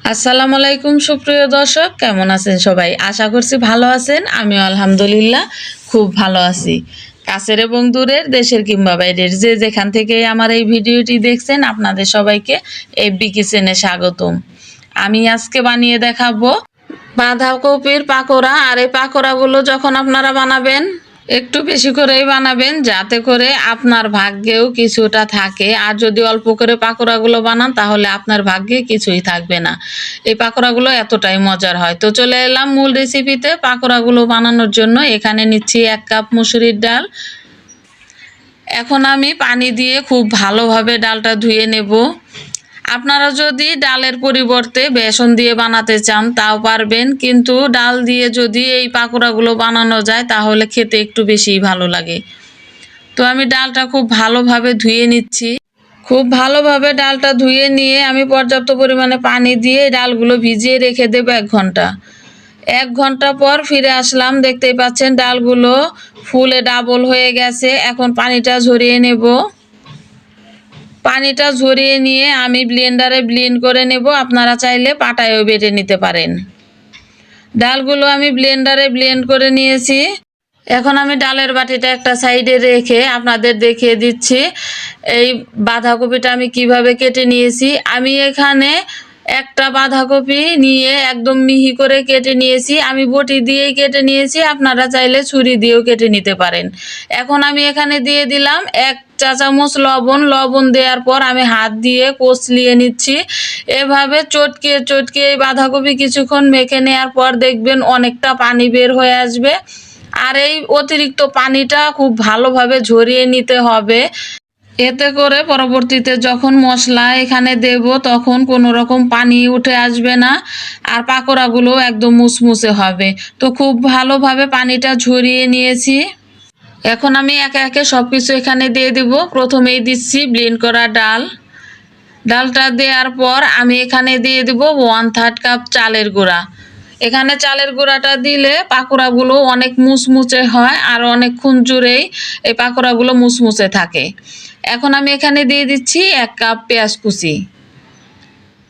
আসসালামু আলাইকুম সুপ্রিয় দর্শক, কেমন আছেন সবাই? আশা করছি ভালো আছেন। আমিও আলহামদুলিল্লাহ খুব ভালো আছি। কাছের এবং দূরের, দেশের কিংবা বাইরের যে যেখান থেকে আমার এই ভিডিওটি দেখছেন, আপনাদের সবাইকে এফবি কিচেনে স্বাগতম। আমি আজকে বানিয়ে দেখাবো বাঁধাকপির পাকোড়া। আর এই পাকোড়াগুলো যখন আপনারা বানাবেন একটু বেশি করেই বানাবেন, যাতে করে আপনার ভাগ্যেও কিছুটা থাকে। আর যদি অল্প করে পাকোড়াগুলো বানান তাহলে আপনার ভাগ্যে কিছুই থাকবে না। এই পাকোড়াগুলো এতটাই মজার হয়। তো চলে এলাম মূল রেসিপিতে। পাকোড়াগুলো বানানোর জন্য এখানে নিচ্ছি 1 কাপ মুসুরির ডাল। এখন আমি পানি দিয়ে খুব ভালোভাবে ডালটা ধুয়ে নেব। আপনারা যদি ডালের পরিবর্তে বেসন দিয়ে বানাতে চান তাও পারবেন, কিন্তু ডাল দিয়ে যদি এই পাকোড়াগুলো বানানো যায় তাহলে খেতে একটু বেশিই ভালো লাগে। তো আমি ডালটা খুব ভালোভাবে ধুয়ে নিচ্ছি। খুব ভালোভাবে ডালটা ধুয়ে নিয়ে আমি পর্যাপ্ত পরিমাণে পানি দিয়ে ডালগুলো ভিজিয়ে রেখে দেব 1 ঘন্টা। 1 ঘন্টা পর ফিরে আসলাম। দেখতেই পাচ্ছেন ডালগুলো ফুলে ডাবল হয়ে গেছে। এখন পানিটা ঝরিয়ে নেব। পানিটা ঝরিয়ে নিয়ে আমি ব্লেন্ডারে ব্লেন্ড করে নেব। আপনারা চাইলে পাটায়ও বেটে নিতে পারেন। ডালগুলো আমি ব্লেন্ডারে ব্লেন্ড করে নিয়েছি। এখন আমি ডালের বাটিটা একটা সাইডে রেখে আপনাদের দেখিয়ে দিচ্ছি এই বাঁধাকপিটা আমি কিভাবে কেটে নিয়েছি। আমি এখানে একটা বাঁধাকপি নিয়ে একদম মিহি করে কেটে নিয়েছি। আমি বটি দিয়েই কেটে নিয়েছি, আপনারা চাইলে ছুরি দিয়েও কেটে নিতে পারেন। এখন আমি এখানে দিয়ে দিলাম 1 চা চামচ লবণ। লবণ দেওয়ার পর আমি হাত দিয়ে কষলিয়ে নিচ্ছি। এভাবে চটকে চটকে এই বাঁধাকপি কিছুক্ষণ মেখে নেওয়ার পর দেখবেন অনেকটা পানি বের হয়ে আসবে। আর এই অতিরিক্ত পানিটা খুব ভালোভাবে ঝরিয়ে নিতে হবে। এতে করে পরবর্তীতে যখন মশলা এখানে দেব তখন কোনো রকম পানি উঠে আসবে না, আর পাকোড়াগুলো একদম মুসমুসে হবে। তো খুব ভালোভাবে পানিটা ঝরিয়ে নিয়েছি। এখন আমি একে একে সব কিছু এখানে দিয়ে দেব। প্রথমেই দিচ্ছি ব্লেন্ড করা ডাল। ডালটা দেওয়ার পর আমি এখানে দিয়ে দেব 1/3 কাপ চালের গুঁড়া। এখানে চালের গুঁড়াটা দিলে পাকোড়াগুলো অনেক মুচমুচে হয় আর অনেকক্ষণ জুড়েই এই পাকোড়াগুলো মুচমুচে থাকে। এখন আমি এখানে দিয়ে দিচ্ছি 1 কাপ পেঁয়াজ কুচি।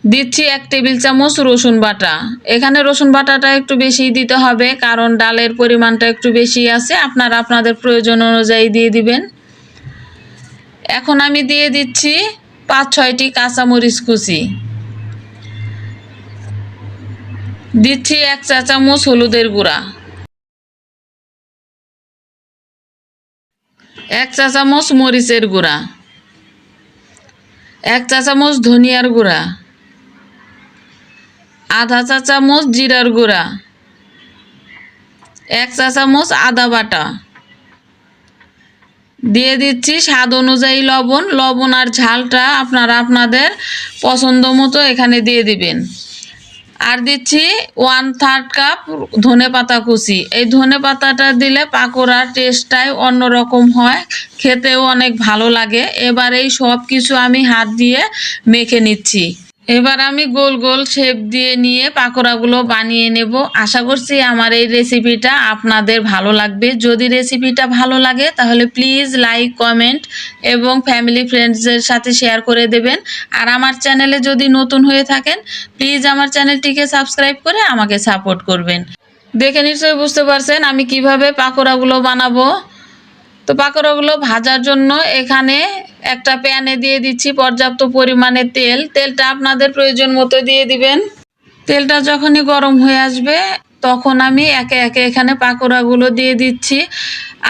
দিচ্ছি 1 টেবিল চামচ রসুন বাটা। এখানে রসুন বাটাটা একটু বেশি দিতে হবে, কারণ ডালের পরিমাণটা একটু বেশি আছে। আপনারা আপনাদের প্রয়োজন অনুযায়ী দিয়ে দিবেন। এখন আমি দিয়ে দিচ্ছি 5-6টি কাঁচামরিচ কুচি। দিচ্ছি 1 চা চামচ হলুদের গুঁড়া, 1 চা চামচ মরিচের গুঁড়া, 1 চা চামচ ধনিয়ার গুঁড়া, আধা চা চামচ জিরার গুঁড়া, 1 চা চামচ আদা বাটা। দিয়ে দিচ্ছি স্বাদ অনুযায়ী লবণ। লবণ আর ঝালটা আপনারা আপনাদের পছন্দ মতো এখানে দিয়ে দিবেন। আর দিচ্ছি 1/3 কাপ ধনেপাতা কুচি। এই ধনেপাতাটা দিলে পাকোড়ার টেস্টটাই অন্যরকম হয়, খেতেও অনেক ভালো লাগে। এবার এই সব কিছু আমি হাত দিয়ে মেখে নিচ্ছি। এবার আমি গোল গোল শেপ দিয়ে নিয়ে পাকোড়াগুলো বানিয়ে নেব। আশা করছি আমার এই রেসিপিটা আপনাদের ভালো লাগবে। যদি রেসিপিটা ভালো লাগে তাহলে প্লিজ লাইক, কমেন্ট এবং ফ্যামিলি ফ্রেন্ডসদের সাথে শেয়ার করে দেবেন। আর আমার চ্যানেলে যদি নতুন হয়ে থাকেন প্লিজ আমার চ্যানেলটিকে সাবস্ক্রাইব করে আমাকে সাপোর্ট করবেন। দেখে নিশ্চয়ই বুঝতে পারছেন আমি কিভাবে পাকোড়াগুলো বানাবো। তো পাকোড়াগুলো ভাজার জন্য এখানে একটা প্যানে দিয়ে দিচ্ছি পর্যাপ্ত পরিমাণে তেল। তেলটা আপনাদের প্রয়োজন মতো দিয়ে দিবেন। তেলটা যখনই গরম হয়ে আসবে তখন আমি একে একে এখানে পাকোড়াগুলো দিয়ে দিচ্ছি।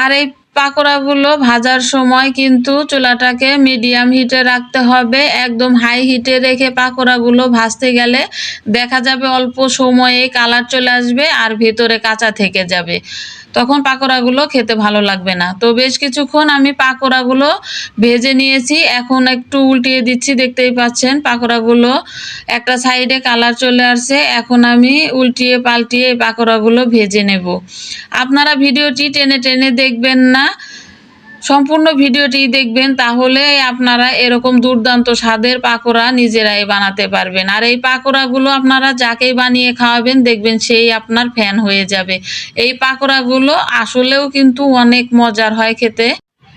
আর এই পাকোড়াগুলো ভাজার সময় কিন্তু চুলাটাকে মিডিয়াম হিটে রাখতে হবে। একদম হাই হিটে রেখে পাকোড়াগুলো ভাজতে গেলে দেখা যাবে অল্প সময়ে কালার চলে আসবে আর ভেতরে কাঁচা থেকে যাবে, তখন পাকোড়াগুলো খেতে ভালো লাগবে না। তো বেশ কিছুক্ষণ আমি পাকোড়াগুলো ভেজে নিয়েছি। এখন একটু উল্টিয়ে দিচ্ছি। দেখতেই পাচ্ছেন পাকোড়াগুলো একটা সাইডে কালার চলে আসছে। এখন আমি উল্টিয়ে পাল্টিয়ে এই পাকোড়াগুলো ভেজে নেব। আপনারা ভিডিওটি টেনে টেনে দেখবেন না, সম্পূর্ণ ভিডিওটি দেখবেন, তাহলে আপনারা এরকম দুর্দান্ত স্বাদের পাকোড়া নিজেরাই বানাতে পারবেন। আর এই পাকোড়াগুলো আপনারা যাকেই বানিয়ে খাওয়াবেন দেখবেন সেই আপনার ফ্যান হয়ে যাবে। এই পাকোড়াগুলো আসলেও কিন্তু অনেক মজার হয় খেতে।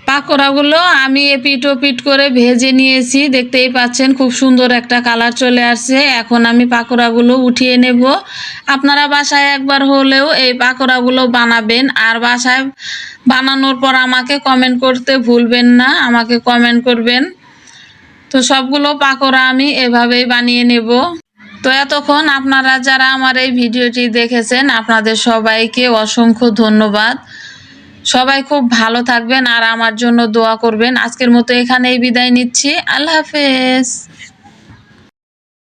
পাকোড়াগুলো আমি এপিট ওপিট করে ভেজে নিয়েছি, দেখতেই পাচ্ছেন খুব সুন্দর একটা কালার চলে আসছে। এখন আমি পাকোড়াগুলো উঠিয়ে নেব। আপনারা বাসায় একবার হলেও এই পাকোড়াগুলো বানাবেন, আর বাসায় বানানোর পর আমাকে কমেন্ট করতে ভুলবেন না, আমাকে কমেন্ট করবেন। তো সবগুলো পাকোড়া আমি এভাবেই বানিয়ে নেব। তো এতক্ষণ আপনারা যারা আমার এই ভিডিওটি দেখেছেন আপনাদের সবাইকে অসংখ্য ধন্যবাদ। সবাই খুব ভালো থাকবেন আর আমার জন্য দোয়া করবেন। আজকের মতো এখানেই বিদায় নিচ্ছি। আল্লাহ হাফেজ।